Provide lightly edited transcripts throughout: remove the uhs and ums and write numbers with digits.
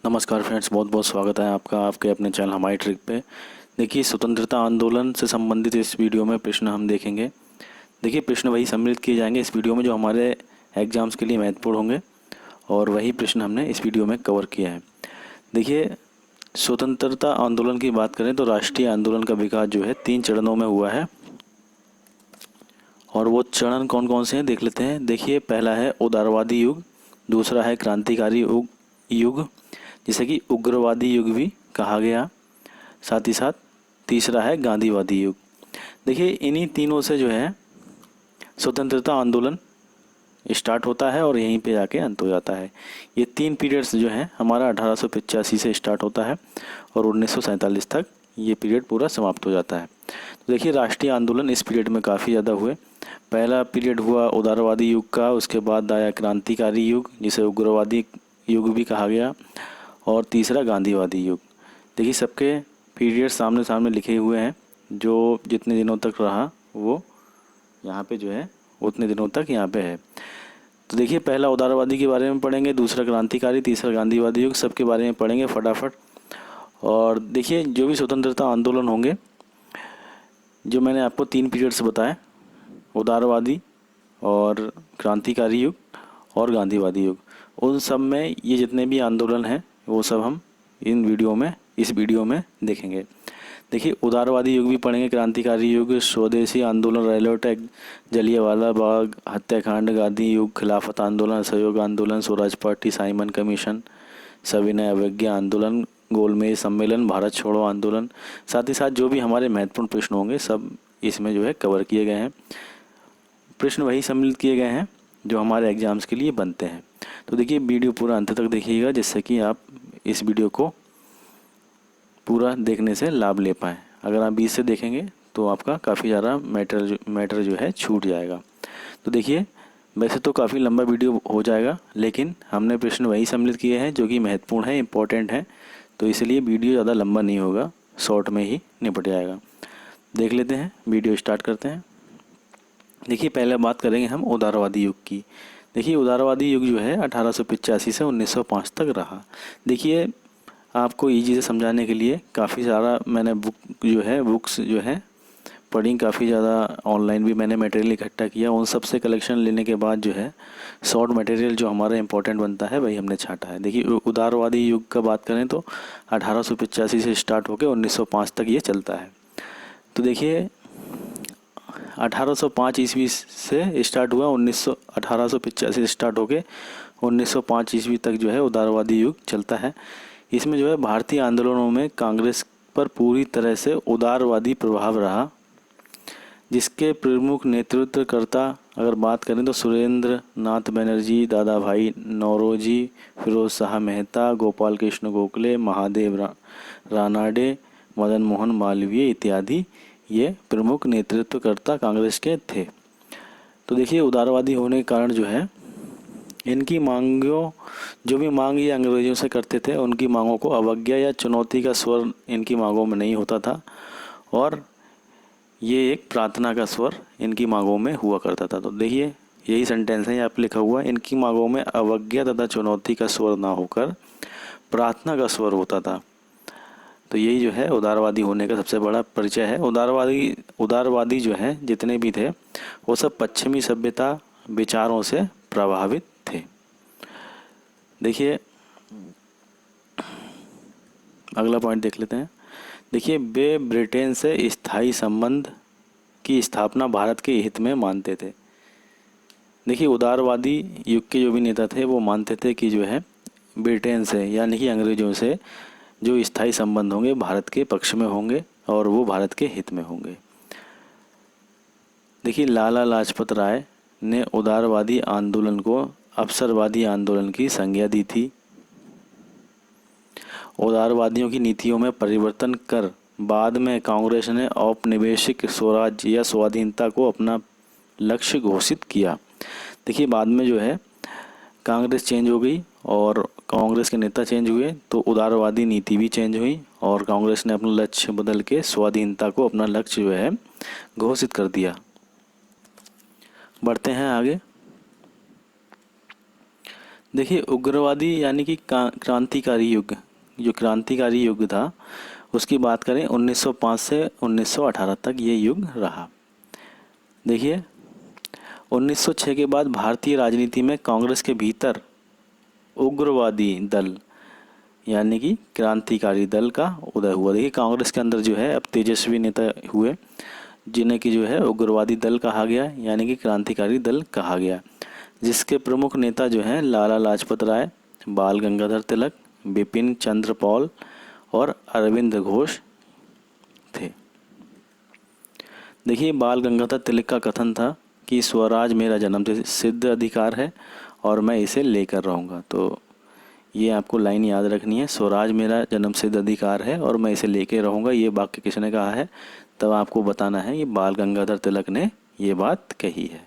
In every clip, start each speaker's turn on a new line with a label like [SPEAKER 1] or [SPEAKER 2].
[SPEAKER 1] नमस्कार फ्रेंड्स, बहुत बहुत स्वागत है आपका आपके अपने चैनल हमारी ट्रिक पे। देखिए, स्वतंत्रता आंदोलन से संबंधित इस वीडियो में प्रश्न हम देखेंगे। देखिए, प्रश्न वही सम्मिलित किए जाएंगे इस वीडियो में जो हमारे एग्जाम्स के लिए महत्वपूर्ण होंगे, और वही प्रश्न हमने इस वीडियो में कवर किया है। देखिए, स्वतंत्रता आंदोलन की बात करें तो राष्ट्रीय आंदोलन का विकास जो है 3 चरणों में हुआ है, और वो चरण कौन कौन से हैं देख लेते हैं। देखिए, पहला है उदारवादी युग, दूसरा है क्रांतिकारी युग जिसे कि उग्रवादी युग भी कहा गया, साथ ही साथ तीसरा है गांधीवादी युग। देखिए, इन्हीं तीनों से जो है स्वतंत्रता आंदोलन स्टार्ट होता है और यहीं पे जाके अंत हो जाता है। ये 3 पीरियड्स जो हैं हमारा 1885 से स्टार्ट होता है और 1947 तक ये पीरियड पूरा समाप्त हो जाता है। तो देखिए, राष्ट्रीय आंदोलन इस पीरियड में काफ़ी ज़्यादा हुए। पहला पीरियड हुआ उदारवादी युग का, उसके बाद आया क्रांतिकारी युग जिसे उग्रवादी युग भी कहा गया, और तीसरा गांधीवादी युग। देखिए, सबके पीरियड सामने सामने लिखे हुए हैं, जो जितने दिनों तक रहा वो यहाँ पे जो है उतने दिनों तक यहाँ पे है। तो देखिए, पहला उदारवादी के बारे में पढ़ेंगे, दूसरा क्रांतिकारी, तीसरा गांधीवादी युग, सबके बारे में पढ़ेंगे फटाफट। और देखिए, जो भी स्वतंत्रता आंदोलन होंगे, जो मैंने आपको 3 पीरियड्स बताए, उदारवादी और क्रांतिकारी युग और गांधीवादी युग, उन सब में ये जितने भी आंदोलन हैं वो सब हम इस वीडियो में देखेंगे। देखिए, उदारवादी युग भी पढ़ेंगे, क्रांतिकारी युग, स्वदेशी आंदोलन, रेलवे टैक्स, जलियांवाला बाग हत्याकांड, गांधी युग, खिलाफत आंदोलन, असहयोग आंदोलन, स्वराज पार्टी, साइमन कमीशन, सविनय अवज्ञा आंदोलन, गोलमेज सम्मेलन, भारत छोड़ो आंदोलन, साथ ही साथ जो भी हमारे महत्वपूर्ण प्रश्न होंगे सब इसमें जो है कवर किए गए हैं। प्रश्न वही सम्मिलित किए गए हैं जो हमारे एग्जाम्स के लिए बनते हैं। तो देखिए, वीडियो पूरा अंत तक देखिएगा जिससे कि आप इस वीडियो को पूरा देखने से लाभ ले पाएँ। अगर आप बीच से देखेंगे तो आपका काफ़ी ज़्यादा मैटर जो है छूट जाएगा। तो देखिए, वैसे तो काफ़ी लंबा वीडियो हो जाएगा, लेकिन हमने प्रश्न वही सम्मिलित किए हैं जो कि महत्वपूर्ण है, इम्पोर्टेंट है, तो इसलिए वीडियो ज़्यादा लंबा नहीं होगा, शॉर्ट में ही निपट जाएगा। देख लेते हैं, वीडियो स्टार्ट करते हैं। देखिए, पहले बात करेंगे हम उदारवादी युग की। देखिए, उदारवादी युग जो है 1885 से 1905 तक रहा। देखिए, आपको ईजी से समझाने के लिए काफ़ी सारा मैंने बुक्स जो है पढ़ी, काफ़ी ज़्यादा ऑनलाइन भी मैंने मटेरियल इकट्ठा किया, उन सब से कलेक्शन लेने के बाद जो है शॉर्ट मटेरियल जो हमारा इंपॉर्टेंट बनता है वही हमने छांटा है। देखिए, उदारवादी युग का बात करें तो 1885 से स्टार्ट होकर 1905 तक ये चलता है। तो देखिए, 1805 ईस्वी से स्टार्ट हुआ, 1885 से स्टार्ट होके 1905 ईस्वी तक जो है उदारवादी युग चलता है। इसमें जो है भारतीय आंदोलनों में कांग्रेस पर पूरी तरह से उदारवादी प्रभाव रहा, जिसके प्रमुख नेतृत्वकर्ता अगर बात करें तो सुरेंद्र नाथ बनर्जी, दादा भाई नौरोजी, फिरोज शाह मेहता, गोपाल कृष्ण गोखले, महादेव रानाडे, मदन मोहन मालवीय इत्यादि ये प्रमुख नेतृत्वकर्ता कांग्रेस के थे। तो देखिए, उदारवादी होने के कारण जो है इनकी मांगों जो भी मांग ये अंग्रेजों से करते थे, उनकी मांगों को अवज्ञा या चुनौती का स्वर इनकी मांगों में नहीं होता था, और ये एक प्रार्थना का स्वर इनकी मांगों में हुआ करता था। तो देखिए, यही सेंटेंस है यहाँ पे लिखा हुआ, इनकी मांगों में अवज्ञा तथा चुनौती का स्वर ना होकर प्रार्थना का स्वर होता था। तो यही जो है उदारवादी होने का सबसे बड़ा परिचय है। उदारवादी जो है जितने भी थे वो सब पश्चिमी सभ्यता विचारों से प्रभावित थे। देखिए, अगला पॉइंट देख लेते हैं। देखिए, वे ब्रिटेन से स्थायी संबंध की स्थापना भारत के हित में मानते थे। देखिए, उदारवादी युग के जो भी नेता थे वो मानते थे कि जो है ब्रिटेन से यानी कि अंग्रेजों से जो स्थायी संबंध होंगे भारत के पक्ष में होंगे और वो भारत के हित में होंगे। देखिए, लाला लाजपत राय ने उदारवादी आंदोलन को अवसरवादी आंदोलन की संज्ञा दी थी। उदारवादियों की नीतियों में परिवर्तन कर बाद में कांग्रेस ने औपनिवेशिक स्वराज्य या स्वाधीनता को अपना लक्ष्य घोषित किया। देखिए, बाद में जो है कांग्रेस चेंज हो गई और कांग्रेस के नेता चेंज हुए, तो उदारवादी नीति भी चेंज हुई और कांग्रेस ने अपना लक्ष्य बदल के स्वाधीनता को अपना लक्ष्य जो है घोषित कर दिया। बढ़ते हैं आगे। देखिए उग्रवादी यानी कि क्रांतिकारी युग, जो क्रांतिकारी युग था उसकी बात करें 1905 से 1918 तक ये युग रहा। देखिए 1906 के बाद भारतीय राजनीति में कांग्रेस के भीतर उग्रवादी दल यानी कि क्रांतिकारी दल का उदय हुआ। देखिए कांग्रेस के अंदर जो है अब तेजस्वी नेता हुए जिन्हें कि जो है उग्रवादी दल कहा गया यानी कि क्रांतिकारी दल कहा गया, जिसके प्रमुख नेता जो हैं लाला लाजपत राय, बाल गंगाधर तिलक, बिपिन चंद्र पॉल और अरविंद घोष थे। देखिए बाल गंगाधर तिलक का कथन था कि स्वराज मेरा जन्म सिद्ध अधिकार है और मैं इसे लेकर रहूँगा। तो ये आपको लाइन याद रखनी है, स्वराज मेरा जन्म सिद्ध अधिकार है और मैं इसे लेके रहूँगा। ये वाक्य किसने कहा है, तब आपको बताना है ये बाल गंगाधर तिलक ने ये बात कही है।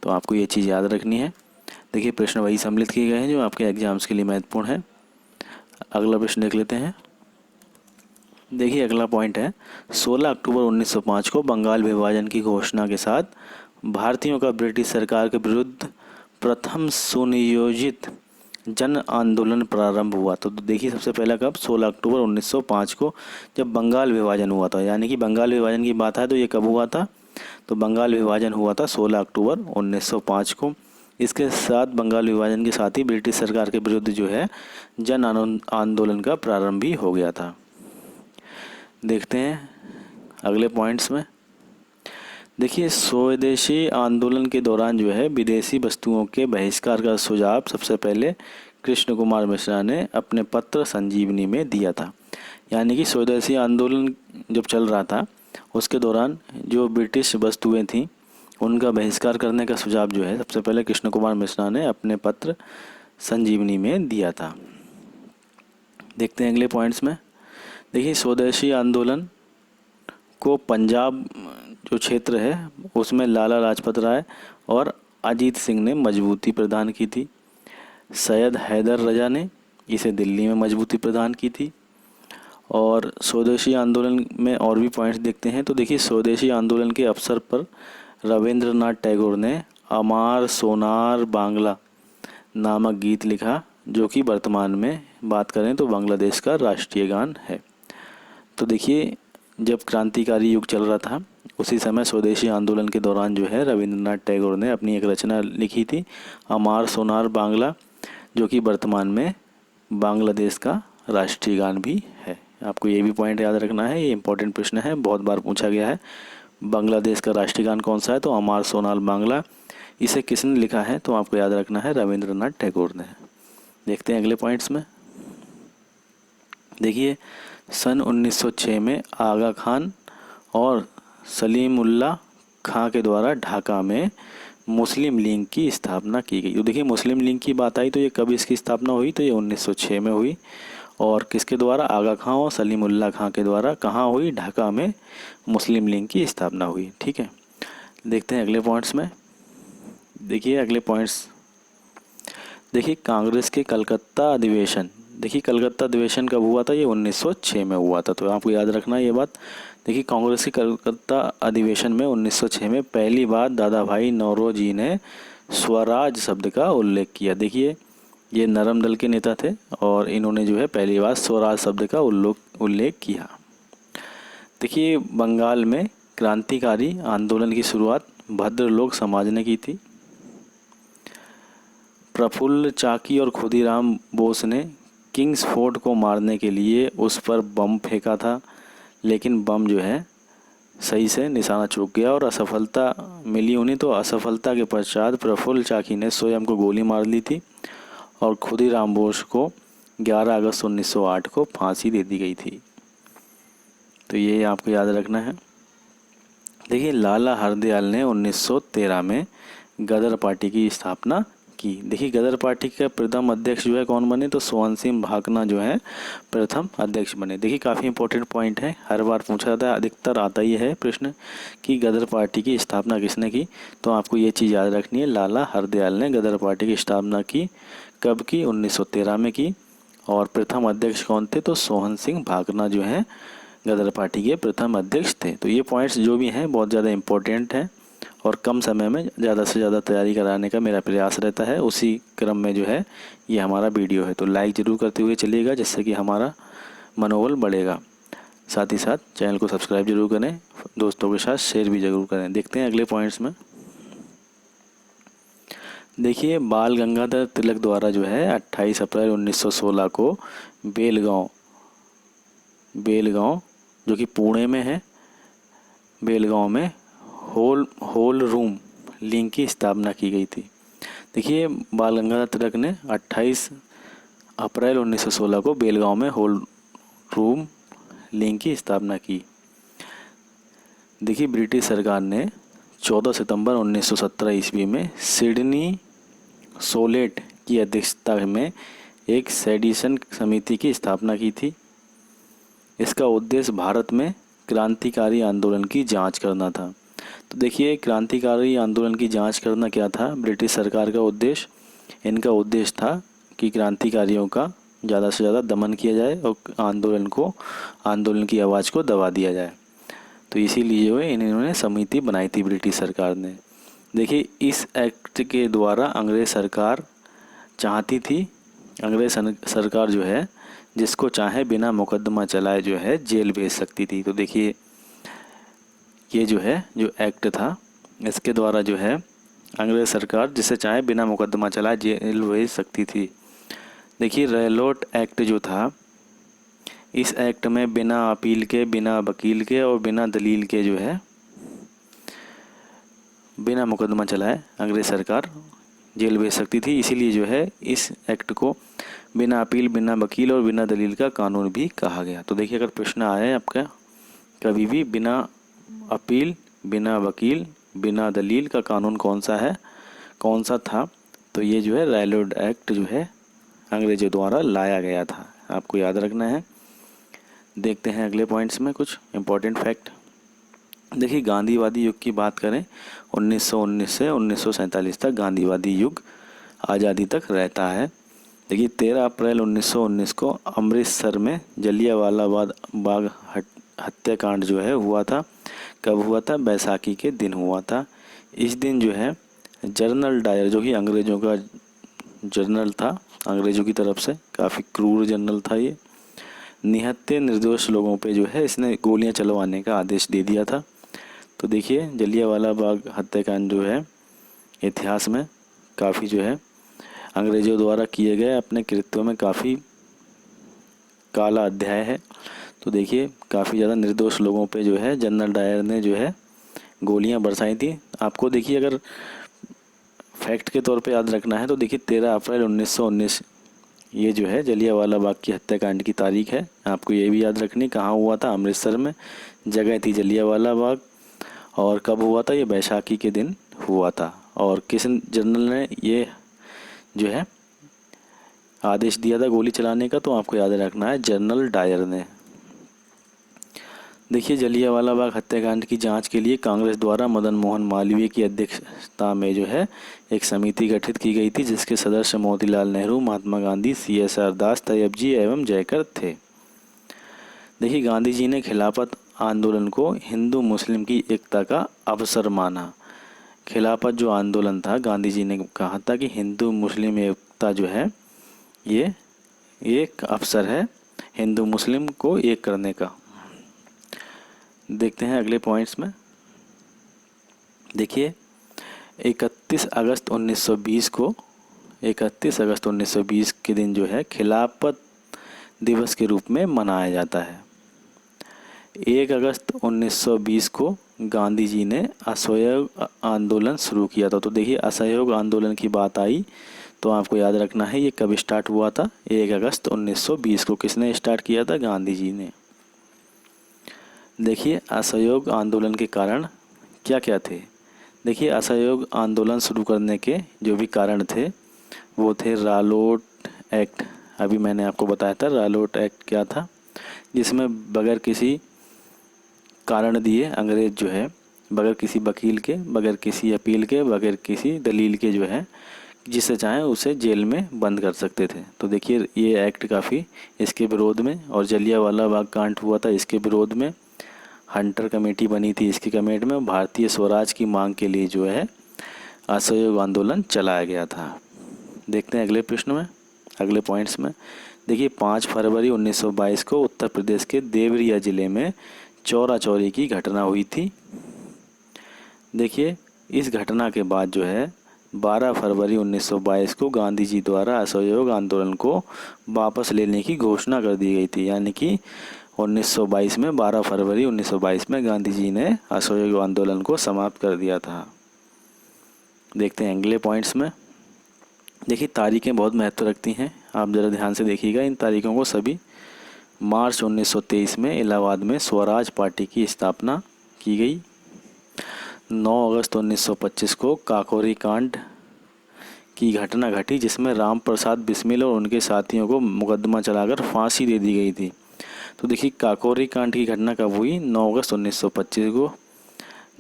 [SPEAKER 1] तो आपको ये चीज़ याद रखनी है। देखिए प्रश्न वही सम्मिलित किए गए हैं जो आपके एग्जाम्स के लिए महत्वपूर्ण है। अगला प्रश्न देख लेते हैं। देखिए अगला पॉइंट है 16 अक्टूबर 1905 को बंगाल विभाजन की घोषणा के साथ भारतीयों का ब्रिटिश सरकार के विरुद्ध प्रथम सुनियोजित जन आंदोलन प्रारंभ हुआ। तो देखिए सबसे पहला कब, 16 अक्टूबर 1905 को जब बंगाल विभाजन हुआ था, यानी कि बंगाल विभाजन की बात है तो ये कब हुआ था, तो बंगाल विभाजन हुआ था 16 अक्टूबर 1905 को। इसके साथ बंगाल विभाजन के साथ ही ब्रिटिश सरकार के विरुद्ध जो है जन आंदोलन का प्रारंभ भी हो गया था। देखते हैं अगले पॉइंट्स में। देखिए स्वदेशी आंदोलन के दौरान जो है विदेशी वस्तुओं के बहिष्कार का सुझाव सबसे पहले कृष्ण कुमार मिश्रा ने अपने पत्र संजीवनी में दिया था। यानी कि स्वदेशी आंदोलन जब चल रहा था उसके दौरान जो ब्रिटिश वस्तुएं थीं उनका बहिष्कार करने का सुझाव जो है सबसे पहले कृष्ण कुमार मिश्रा ने अपने पत्र संजीवनी में दिया था। देखते हैं अगले पॉइंट्स में। देखिए स्वदेशी आंदोलन को पंजाब जो क्षेत्र है उसमें लाला लाजपत राय और अजीत सिंह ने मजबूती प्रदान की थी। सैयद हैदर रजा ने इसे दिल्ली में मजबूती प्रदान की थी। और स्वदेशी आंदोलन में और भी पॉइंट्स देखते हैं। तो देखिए स्वदेशी आंदोलन के अवसर पर रविंद्रनाथ टैगोर ने अमार सोनार बांग्ला नामक गीत लिखा, जो कि वर्तमान में बात करें तो बांग्लादेश का राष्ट्रीय गान है। तो देखिए जब क्रांतिकारी युग चल रहा था उसी समय स्वदेशी आंदोलन के दौरान जो है रविंद्रनाथ टैगोर ने अपनी एक रचना लिखी थी अमार सोनार बांग्ला, जो कि वर्तमान में बांग्लादेश का राष्ट्रीय गान भी है। आपको ये भी पॉइंट याद रखना है, ये इंपॉर्टेंट प्रश्न है, बहुत बार पूछा गया है। बांग्लादेश का राष्ट्रीय गान कौन सा है, तो अमार सोनार बांग्ला। इसे किसने लिखा है, तो आपको याद रखना है रविंद्रनाथ टैगोर ने। देखते हैं अगले पॉइंट्स में। देखिए सन 1906 में आगा खान और सलीमुल्लाह खां के द्वारा ढाका में मुस्लिम लीग की स्थापना की गई। तो देखिए मुस्लिम लीग की बात आई तो ये कब इसकी स्थापना हुई, तो ये 1906 में हुई। और किसके द्वारा, आगा खां और सलीमुल्लाह खां के द्वारा। कहाँ हुई, ढाका में मुस्लिम लीग की स्थापना हुई। ठीक है, देखते हैं अगले पॉइंट्स में। देखिए अगले पॉइंट्स, देखिए कांग्रेस के कलकत्ता अधिवेशन। देखिए कलकत्ता अधिवेशन कब हुआ था, ये 1906 में हुआ था। तो आपको याद रखना ये बात। देखिए कांग्रेस के कलकत्ता अधिवेशन में 1906 में पहली बार दादा भाई नौरोजी ने स्वराज शब्द का उल्लेख किया। देखिए ये नरम दल के नेता थे और इन्होंने जो है पहली बार स्वराज शब्द का उल्लेख किया। देखिए बंगाल में क्रांतिकारी आंदोलन की शुरुआत भद्रलोक समाज ने की थी। प्रफुल्ल चाकी और खुदीराम बोस ने किंग्स फोर्ट को मारने के लिए उस पर बम फेंका था, लेकिन बम जो है सही से निशाना चूक गया और असफलता मिली उन्हें। तो असफलता के पश्चात प्रफुल्ल चाकी ने स्वयं को गोली मार ली थी और खुदीराम बोस को 11 अगस्त 1908 को फांसी दे दी गई थी। तो ये आपको याद रखना है। देखिए लाला हरदयाल ने 1913 में गदर पार्टी की स्थापना की। देखिए गदर पार्टी का प्रथम अध्यक्ष जो है कौन बने, तो सोहन सिंह भाकना जो है प्रथम अध्यक्ष बने। देखिए काफ़ी इंपॉर्टेंट पॉइंट है, हर बार पूछा जाता है, अधिकतर आता ही है प्रश्न कि गदर पार्टी की स्थापना किसने की। तो आपको ये चीज़ याद रखनी है, लाला हरदयाल ने गदर पार्टी की स्थापना की। कब की, 1913 में की। और प्रथम अध्यक्ष कौन थे, तो सोहन सिंह भाकना जो हैं गदर पार्टी के प्रथम अध्यक्ष थे। तो ये पॉइंट्स जो भी हैं बहुत ज़्यादा इम्पोर्टेंट हैं और कम समय में ज़्यादा से ज़्यादा तैयारी कराने का मेरा प्रयास रहता है। उसी क्रम में जो है ये हमारा वीडियो है, तो लाइक ज़रूर करते हुए चलिएगा, जिससे कि हमारा मनोबल बढ़ेगा। साथ ही साथ चैनल को सब्सक्राइब जरूर करें, दोस्तों के साथ शेयर भी ज़रूर करें। देखते हैं अगले पॉइंट्स में। देखिए, बाल गंगाधर तिलक द्वारा जो है 28 अप्रैल 1916 को बेलगांव जो कि पुणे में है, बेलगांव में होल रूम लिंक की स्थापना की गई थी। देखिए, बाल गंगाधर तिलक ने 28 अप्रैल 1916 को बेलगांव में होल रूम लिंक की स्थापना की। देखिए, ब्रिटिश सरकार ने 14 सितंबर 1917 ईस्वी में सिडनी सोलेट की अध्यक्षता में एक सेडिशन समिति की स्थापना की थी। इसका उद्देश्य भारत में क्रांतिकारी आंदोलन की जांच करना था। तो देखिए, क्रांतिकारी आंदोलन की जांच करना क्या था ब्रिटिश सरकार का उद्देश्य? इनका उद्देश्य था कि क्रांतिकारियों का ज़्यादा से ज़्यादा दमन किया जाए और आंदोलन की आवाज़ को दबा दिया जाए। तो इसीलिए जो है इन्होंने समिति बनाई थी ब्रिटिश सरकार ने। देखिए, इस एक्ट के द्वारा अंग्रेज़ सरकार चाहती थी, सरकार जो है जिसको चाहे बिना मुकदमा चलाए जो है जेल भेज सकती थी। तो देखिए, ये जो एक्ट था, इसके द्वारा जो है अंग्रेज़ सरकार जिसे चाहे बिना मुकदमा चलाए जेल भेज सकती थी। देखिए, रैलोट एक्ट जो था, इस एक्ट में बिना अपील के, बिना वकील के और बिना दलील के जो है बिना मुकदमा चलाए अंग्रेज़ सरकार जेल भेज सकती थी। इसीलिए जो है इस एक्ट को बिना अपील, बिना वकील और बिना दलील का कानून भी कहा गया। तो देखिए, अगर प्रश्न आए आपका कभी भी, बिना अपील, बिना वकील, बिना दलील का कानून कौन सा था, तो ये जो है रैलोट एक्ट जो है अंग्रेजों द्वारा लाया गया था, आपको याद रखना है। देखते हैं अगले पॉइंट्स में कुछ इम्पोर्टेंट फैक्ट। देखिए, गांधीवादी युग की बात करें, 1919 से 1947 तक गांधीवादी युग आज़ादी तक रहता है। देखिए, 13 अप्रैल 1919 को अमृतसर में जलियांवाला बाग हत्याकांड जो है हुआ था। कब हुआ था? बैसाखी के दिन हुआ था। इस दिन जो है जनरल डायर, जो कि अंग्रेज़ों का जनरल था, अंग्रेज़ों की तरफ से काफ़ी क्रूर जनरल था ये, निहत्थे निर्दोष लोगों पे जो है इसने गोलियां चलवाने का आदेश दे दिया था। तो देखिए, जलियांवाला बाग हत्याकांड जो है इतिहास में काफ़ी जो है अंग्रेज़ों द्वारा किए गए अपने कृत्यों में काफ़ी काला अध्याय है। तो देखिए, काफ़ी ज़्यादा निर्दोष लोगों पे जो है जनरल डायर ने जो है गोलियां बरसाई थी। आपको देखिए, अगर फैक्ट के तौर पे याद रखना है तो देखिए, 13 अप्रैल 1919 ये जो है जलियांवाला बाग की हत्याकांड की तारीख है। आपको ये भी याद रखनी, कहाँ हुआ था? अमृतसर में, जगह थी जलियांवाला बाग, और कब हुआ था? ये बैसाखी के दिन हुआ था। और किस जनरल ने ये जो है आदेश दिया था गोली चलाने का? तो आपको याद रखना है, जनरल डायर ने। देखिए, जलियांवाला बाग हत्याकांड की जांच के लिए कांग्रेस द्वारा मदन मोहन मालवीय की अध्यक्षता में जो है एक समिति गठित की गई थी, जिसके सदस्य मोतीलाल नेहरू, महात्मा गांधी, CSR दास, तैयब जी एवं जयकर थे। देखिए, गांधी जी ने खिलाफत आंदोलन को हिंदू मुस्लिम की एकता का अवसर माना। खिलाफत जो आंदोलन था, गांधी जी ने कहा था कि हिंदू मुस्लिम एकता जो है ये एक अवसर है हिंदू मुस्लिम को एक करने का। देखते हैं अगले पॉइंट्स में। देखिए, 31 अगस्त 1920 के दिन जो है खिलाफत दिवस के रूप में मनाया जाता है। 1 अगस्त 1920 को गांधी जी ने असहयोग आंदोलन शुरू किया था। तो देखिए, असहयोग आंदोलन की बात आई तो आपको याद रखना है ये कब स्टार्ट हुआ था? 1 अगस्त 1920 को। किसने स्टार्ट किया था? गांधी जी ने। देखिए, असहयोग आंदोलन के कारण क्या क्या थे? देखिए, असहयोग आंदोलन शुरू करने के जो भी कारण थे वो थे रालोट एक्ट। अभी मैंने आपको बताया था रालोट एक्ट क्या था, जिसमें बगैर किसी कारण दिए अंग्रेज जो है बगैर किसी वकील के, बगैर किसी अपील के, बगैर किसी दलील के जो है जिसे चाहे उसे जेल में बंद कर सकते थे। तो देखिए, ये एक्ट काफ़ी इसके विरोध में, और जलियांवाला बाग कांड हुआ था इसके विरोध में, हंटर कमेटी बनी थी इसकी कमेटी में, भारतीय स्वराज की मांग के लिए जो है असहयोग आंदोलन चलाया गया था। देखते हैं अगले प्रश्न में, अगले पॉइंट्स में। देखिए 5 फरवरी 1922 को उत्तर प्रदेश के देवरिया जिले में चौरा चौरी की घटना हुई थी। देखिए इस घटना के बाद जो है 12 फरवरी 1922 को गांधी जी द्वारा असहयोग आंदोलन को वापस लेने की घोषणा कर दी गई थी। यानी कि 1922 में 12 फरवरी 1922 में गांधी जी ने असहयोग आंदोलन को समाप्त कर दिया था। देखते हैं अगले पॉइंट्स में। देखिए तारीखें बहुत महत्व रखती हैं, आप ज़रा ध्यान से देखिएगा इन तारीखों को सभी। मार्च 1923 में इलाहाबाद में स्वराज पार्टी की स्थापना की गई। 9 अगस्त 1925 को काकोरी कांड की घटना घटी जिसमें राम प्रसाद बिस्मिल और उनके साथियों को मुकदमा चलाकर फांसी दे दी गई थी। तो देखिए काकोरी कांड की घटना कब हुई? 9 अगस्त 1925 को,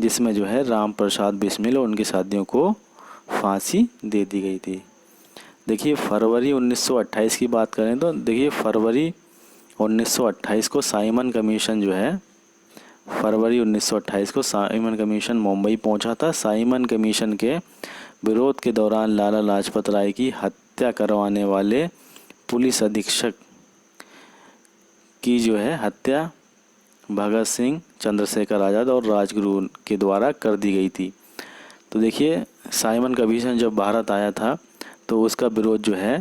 [SPEAKER 1] जिसमें जो है राम प्रसाद बिस्मिल और उनके साथियों को फांसी दे दी गई थी। देखिए फरवरी 1928 की बात करें तो देखिए फरवरी 1928 को साइमन कमीशन जो है, फरवरी 1928 को साइमन कमीशन मुंबई पहुंचा था। साइमन कमीशन के विरोध के दौरान लाला लाजपत राय की हत्या करवाने वाले पुलिस अधीक्षक की जो है हत्या भगत सिंह, चंद्रशेखर आज़ाद और राजगुरु के द्वारा कर दी गई थी। तो देखिए साइमन कमीशन जब भारत आया था तो उसका विरोध जो है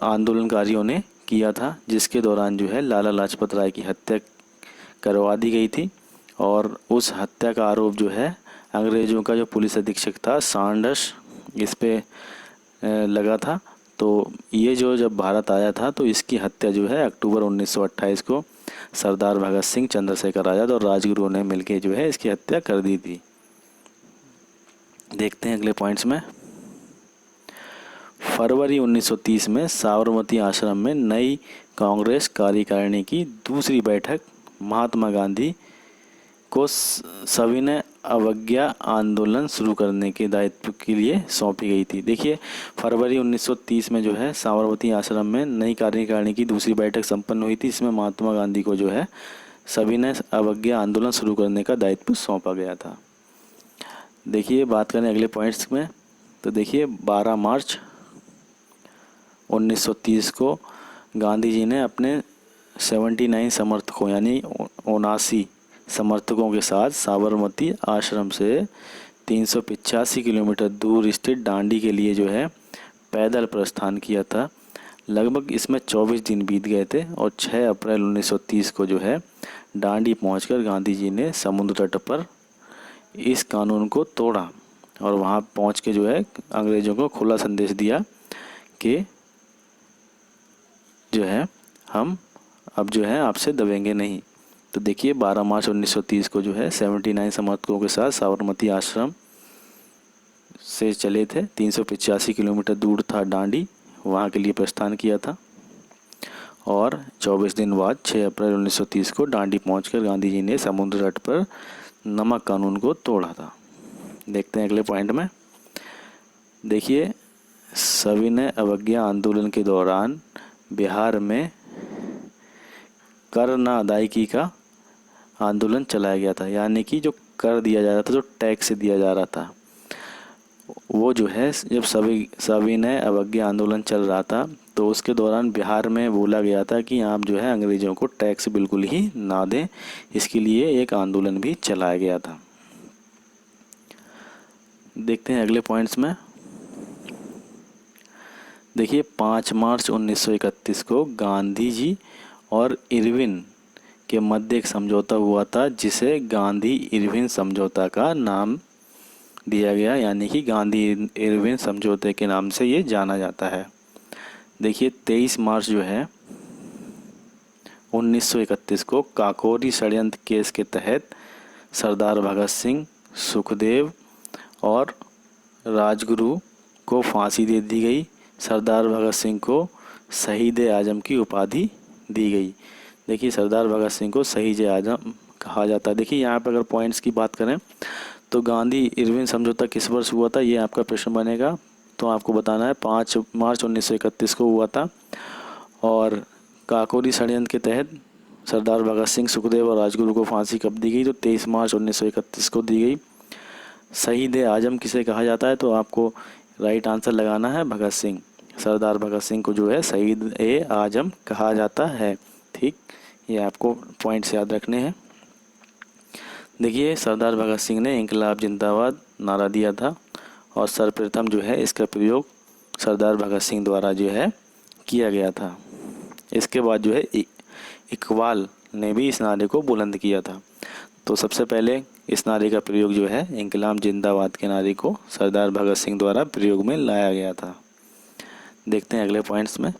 [SPEAKER 1] आंदोलनकारियों ने किया था, जिसके दौरान जो है लाला लाजपत राय की हत्या करवा दी गई थी। और उस हत्या का आरोप जो है अंग्रेज़ों का जो पुलिस अधीक्षक था सांडर्स, इस पे लगा था। तो ये जो जब भारत आया था तो इसकी हत्या जो है अक्टूबर 1928 को सरदार भगत सिंह, चंद्रशेखर आज़ाद और राजगुरु ने मिलकर जो है इसकी हत्या कर दी थी। देखते हैं अगले पॉइंट्स में। फरवरी 1930 में साबरमती आश्रम में नई कांग्रेस कार्यकारिणी की दूसरी बैठक महात्मा गांधी को सविनय अवज्ञा आंदोलन शुरू करने के दायित्व के लिए सौंपी गई थी। देखिए फरवरी 1930 में जो है साबरमती आश्रम में नई कार्यकारिणी की दूसरी बैठक संपन्न हुई थी, इसमें महात्मा गांधी को जो है सविनय अवज्ञा आंदोलन शुरू करने का दायित्व सौंपा गया था। देखिए बात करें अगले पॉइंट्स में तो देखिए 12 मार्च 1930 को गांधी जी ने अपने 79 समर्थकों यानी 79 समर्थकों के साथ साबरमती आश्रम से 385 किलोमीटर दूर स्थित डांडी के लिए जो है पैदल प्रस्थान किया था। लगभग इसमें 24 दिन बीत गए थे और 6 अप्रैल 1930 को जो है डांडी पहुंचकर गांधी जी ने समुद्र तट पर इस कानून को तोड़ा और वहां पहुंच के जो है अंग्रेज़ों को खुला संदेश दिया कि जो है हम अब जो है आपसे दबेंगे नहीं। तो देखिए 12 मार्च 1930 को जो है 79 समर्थकों के साथ साबरमती आश्रम से चले थे। 385 किलोमीटर दूर था डांडी, वहाँ के लिए प्रस्थान किया था और 24 दिन बाद 6 अप्रैल 1930 को डांडी पहुंचकर गांधी जी ने समुद्र तट पर नमक कानून को तोड़ा था। देखते हैं अगले पॉइंट में। देखिए सविनय अवज्ञा आंदोलन के दौरान बिहार में कर न अदायगी का आंदोलन चलाया गया था। यानी कि जो कर दिया जा रहा था, जो टैक्स दिया जा रहा था, वो जो है जब सविनय अवज्ञा आंदोलन चल रहा था तो उसके दौरान बिहार में बोला गया था कि आप जो है अंग्रेज़ों को टैक्स बिल्कुल ही ना दें। इसके लिए एक आंदोलन भी चलाया गया था। देखते हैं अगले पॉइंट्स में। देखिए 5 मार्च 1931 को गांधी जी और इरविन के मध्य एक समझौता हुआ था जिसे गांधी इरविन समझौता का नाम दिया गया। यानी कि गांधी इरविन समझौते के नाम से ये जाना जाता है। देखिए 23 मार्च जो है 1931 को काकोरी षड्यंत्र केस के तहत सरदार भगत सिंह, सुखदेव और राजगुरु को फांसी दे दी गई। सरदार भगत सिंह को शहीद आजम की उपाधि दी गई। देखिए सरदार भगत सिंह को शहीद आजम कहा जाता है। देखिए यहाँ पर अगर पॉइंट्स की बात करें तो गांधी इरविन समझौता किस वर्ष हुआ था, ये आपका प्रश्न बनेगा। तो आपको बताना है 5 मार्च 1931 को हुआ था और काकोरी षड्यंत्र के तहत सरदार भगत सिंह, सुखदेव और राजगुरु को फांसी कब दी गई? तो 23 मार्च 1931 को दी गई। शहीद ए आजम किसे कहा जाता है? तो आपको राइट आंसर लगाना है भगत सिंह। सरदार भगत सिंह को जो है शहीद ए आजम कहा जाता है। ठीक, ये आपको पॉइंट्स याद रखने हैं। देखिए, सरदार भगत सिंह ने इंकलाब जिंदाबाद नारा दिया था और सर्वप्रथम जो है इसका प्रयोग सरदार भगत सिंह द्वारा जो है किया गया था। इसके बाद जो है इकबाल ने भी इस नारे को बुलंद किया था। तो सबसे पहले इस नारे का प्रयोग जो है इंकलाब जिंदाबाद के नारे को सरदार भगत सिंह द्वारा प्रयोग में लाया गया था। देखते हैं अगले पॉइंट्स में।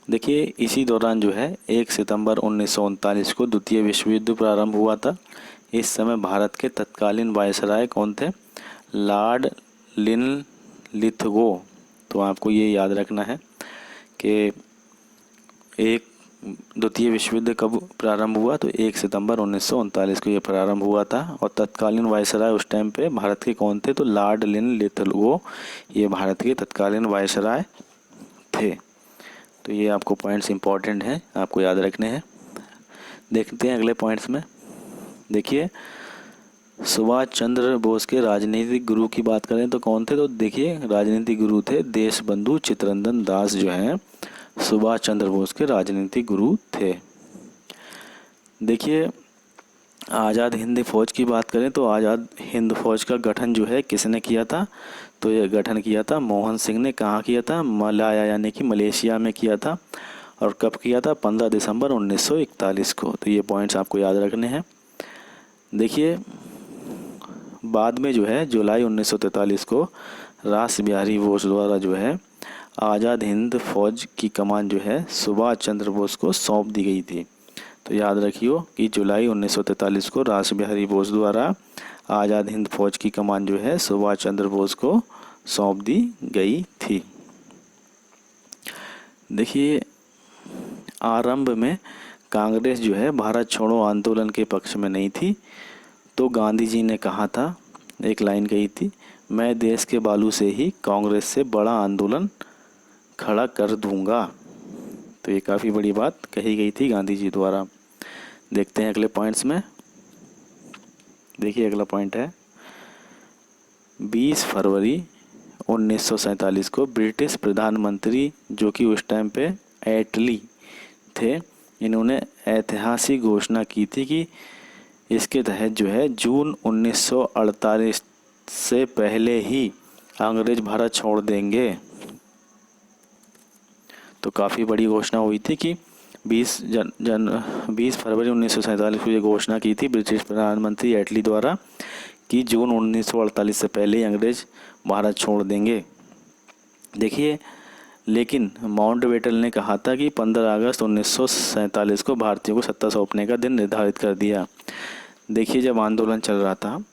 [SPEAKER 1] देखिए, इसी दौरान जो है 1 सितंबर 1939 को द्वितीय विश्व युद्ध प्रारंभ हुआ था। इस समय भारत के तत्कालीन वायसराय कौन थे? Lord Linlithgow. तो आपको ये याद रखना है कि द्वितीय विश्व युद्ध कब प्रारंभ हुआ? तो 1 सितंबर 1939 को ये प्रारंभ हुआ था और तत्कालीन वायसराय उस टाइम पे भारत के कौन थे? तो लॉर्ड लिनलिथगो, ये भारत के तत्कालीन वायसराय थे। तो ये आपको पॉइंट्स इंपॉर्टेंट हैं, आपको याद रखने हैं। देखते हैं अगले पॉइंट्स में। देखिए, सुभाष चंद्र बोस के राजनीतिक गुरु की बात करें तो कौन थे? तो देखिए, राजनीतिक गुरु थे देशबंधु चित्तरंजन दास, जो हैं सुभाष चंद्र बोस के राजनीतिक गुरु थे। देखिए, आज़ाद हिंद फौज की बात करें तो आज़ाद हिंद फौज का गठन जो है किसने किया था? तो ये गठन किया था मोहन सिंह ने। कहाँ किया था? मलाया यानी कि मलेशिया में किया था। और कब किया था? 15 दिसंबर 1941 को। तो ये पॉइंट्स आपको याद रखने हैं। देखिए, बाद में जो है जुलाई 1943 को रास बिहारी बोस द्वारा जो है आज़ाद हिंद फौज की कमान जो है सुभाष चंद्र बोस को सौंप दी गई थी। तो याद रखियो कि जुलाई 1943 को रास बिहारी बोस द्वारा आज़ाद हिंद फौज की कमान जो है सुभाष चंद्र बोस को सौंप दी गई थी। देखिए, आरंभ में कांग्रेस जो है भारत छोड़ो आंदोलन के पक्ष में नहीं थी। तो गांधी जी ने कहा था, एक लाइन कही थी, मैं देश के बालू से ही कांग्रेस से बड़ा आंदोलन खड़ा कर दूंगा। तो ये काफ़ी बड़ी बात कही गई थी गांधी जी द्वारा। देखते हैं अगले पॉइंट्स में। देखिए, अगला पॉइंट है 20 फरवरी 1947 को ब्रिटिश प्रधानमंत्री, जो कि उस टाइम पे एटली थे, इन्होंने ऐतिहासिक घोषणा की थी कि इसके तहत जो है जून 1948 से पहले ही अंग्रेज भारत छोड़ देंगे। तो काफ़ी बड़ी घोषणा हुई थी कि 20 फरवरी 1947 को ये घोषणा की थी ब्रिटिश प्रधानमंत्री एटली द्वारा कि जून 1948 से पहले ही अंग्रेज भारत छोड़ देंगे। देखिए, लेकिन माउंटबेटन ने कहा था कि 15 अगस्त 1947 को भारतीयों को सत्ता सौंपने का दिन निर्धारित कर दिया। देखिए, जब आंदोलन चल रहा था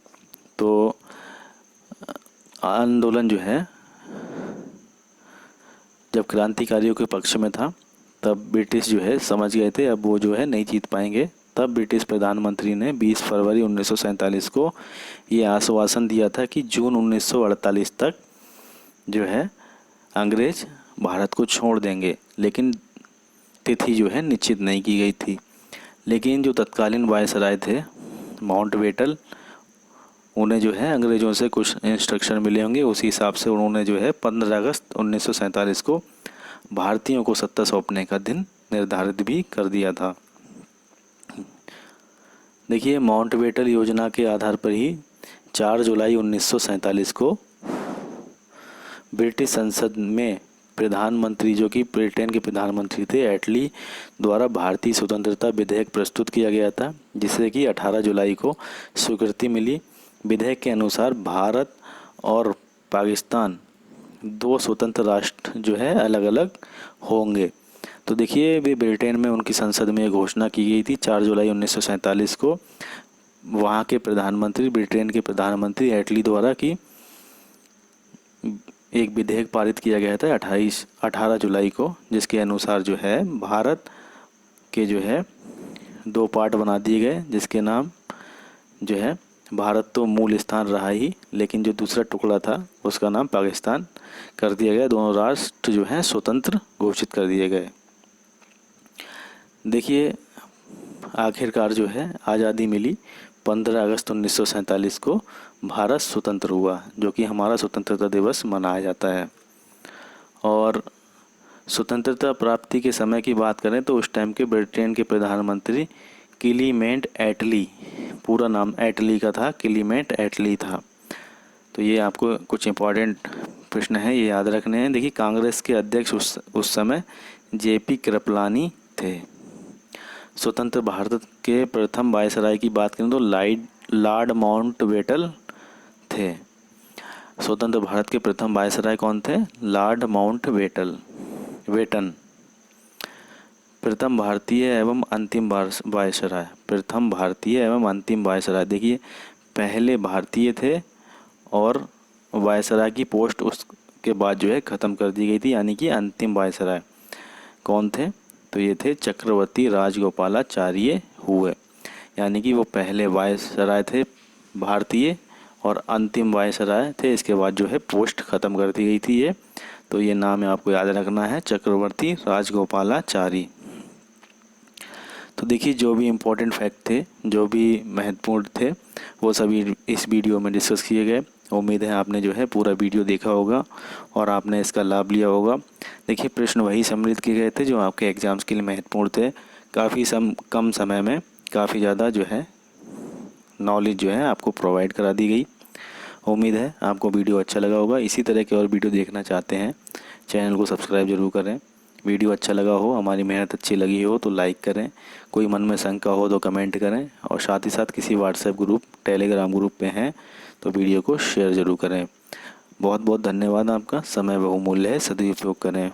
[SPEAKER 1] तो आंदोलन जो है जब क्रांतिकारियों के पक्ष में था, तब ब्रिटिश जो है समझ गए थे अब वो जो है नहीं जीत पाएंगे। तब ब्रिटिश प्रधानमंत्री ने 20 फरवरी 1947 को ये आश्वासन दिया था कि जून 1948 तक जो है अंग्रेज भारत को छोड़ देंगे, लेकिन तिथि जो है निश्चित नहीं की गई थी। लेकिन जो तत्कालीन वायसराय थे माउंटबेटन, उन्हें जो है अंग्रेज़ों से कुछ इंस्ट्रक्शन मिले होंगे, उसी हिसाब से उन्होंने जो है 15 अगस्त 1947 को भारतीयों को सत्ता सौंपने का दिन निर्धारित भी कर दिया था। देखिए, माउंटबेटन योजना के आधार पर ही 4 जुलाई 1947 को ब्रिटिश संसद में प्रधानमंत्री, जो कि ब्रिटेन के प्रधानमंत्री थे एटली, द्वारा भारतीय स्वतंत्रता विधेयक प्रस्तुत किया गया था, जिसे कि 18 जुलाई को स्वीकृति मिली। विधेयक के अनुसार भारत और पाकिस्तान 2 स्वतंत्र राष्ट्र जो है अलग अलग होंगे। तो देखिए, वे ब्रिटेन में उनकी संसद में घोषणा की गई थी 4 जुलाई 1947 को वहाँ के प्रधानमंत्री, ब्रिटेन के प्रधानमंत्री एटली द्वारा कि एक विधेयक पारित किया गया था 18 जुलाई को, जिसके अनुसार जो है भारत के जो है 2 पार्ट बना दिए गए, जिसके नाम जो है भारत तो मूल स्थान रहा ही, लेकिन जो दूसरा टुकड़ा था उसका नाम पाकिस्तान कर दिया गया। दोनों राष्ट्र जो हैं स्वतंत्र घोषित कर दिए गए। देखिए, आखिरकार जो है आज़ादी मिली 15 अगस्त 1947 को भारत स्वतंत्र हुआ, जो कि हमारा स्वतंत्रता दिवस मनाया जाता है। और स्वतंत्रता प्राप्ति के समय की बात करें तो उस टाइम के ब्रिटेन के प्रधानमंत्री क्लीमेंट एटली, पूरा नाम एटली का था, क्लीमेंट एटली था। तो ये आपको कुछ इम्पोर्टेंट प्रश्न है, ये याद रखने हैं। देखिए कांग्रेस के अध्यक्ष उस समय जेपी कृपलानी थे। स्वतंत्र भारत के प्रथम वायसराय की बात करें तो लॉर्ड माउंटबेटन थे। स्वतंत्र भारत के प्रथम वायसराय कौन थे? Lord Mountbatten. प्रथम भारतीय एवं अंतिम वायसराय, प्रथम भारतीय एवं अंतिम वायसराय। देखिए पहले भारतीय थे और वायसराय की पोस्ट उसके बाद जो है ख़त्म कर दी गई थी, यानी कि अंतिम वायसराय कौन थे? तो ये थे चक्रवर्ती राजगोपालाचार्य हुए, यानी कि वो पहले वायसराय थे भारतीय और अंतिम वायसराय थे, इसके बाद जो है पोस्ट ख़त्म कर दी गई थी ये। तो ये नाम आपको याद रखना है, चक्रवर्ती राजगोपालाचारी। तो देखिए जो भी इम्पोर्टेंट फैक्ट थे, जो भी महत्वपूर्ण थे, वो सभी इस वीडियो में डिस्कस किए गए। उम्मीद है आपने जो है पूरा वीडियो देखा होगा और आपने इसका लाभ लिया होगा। देखिए प्रश्न वही सम्मिलित किए गए थे जो आपके एग्ज़ाम्स के लिए महत्वपूर्ण थे। काफ़ी कम समय में काफ़ी ज़्यादा जो है नॉलेज जो है आपको प्रोवाइड करा दी गई। उम्मीद है आपको वीडियो अच्छा लगा होगा। इसी तरह के और वीडियो देखना चाहते हैं, चैनल को सब्सक्राइब जरूर करें। वीडियो अच्छा लगा हो, हमारी मेहनत अच्छी लगी हो तो लाइक करें, कोई मन में शंका हो तो कमेंट करें, और साथ ही साथ किसी व्हाट्सएप ग्रुप, टेलीग्राम ग्रुप पे हैं तो वीडियो को शेयर ज़रूर करें। बहुत बहुत धन्यवाद, आपका समय बहुमूल्य है, सदुपयोग करें।